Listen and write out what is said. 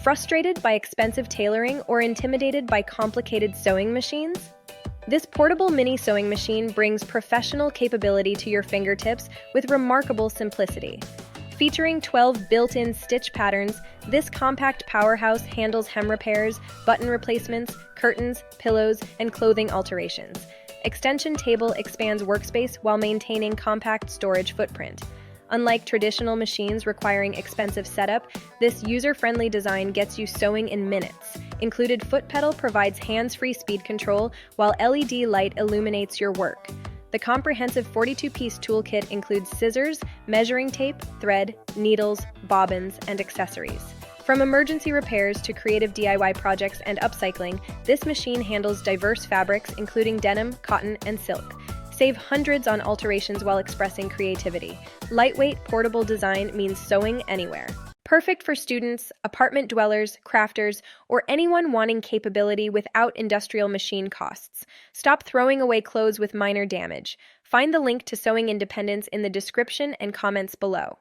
Frustrated by expensive tailoring or intimidated by complicated sewing machines? This portable mini sewing machine brings professional capability to your fingertips with remarkable simplicity. Featuring 12 built-in stitch patterns, this compact powerhouse handles hem repairs, button replacements, curtains, pillows, and clothing alterations. Extension table expands workspace while maintaining compact storage footprint. Unlike traditional machines requiring expensive setup, this user-friendly design gets you sewing in minutes. Included foot pedal provides hands-free speed control, while LED light illuminates your work. The comprehensive 42-piece toolkit includes scissors, measuring tape, thread, needles, bobbins, and accessories. From emergency repairs to creative DIY projects and upcycling, this machine handles diverse fabrics including denim, cotton, and silk. Save hundreds on alterations while expressing creativity. Lightweight, portable design means sewing anywhere. Perfect for students, apartment dwellers, crafters, or anyone wanting capability without industrial machine costs. Stop throwing away clothes with minor damage. Find the link to sewing independence in the description and comments below.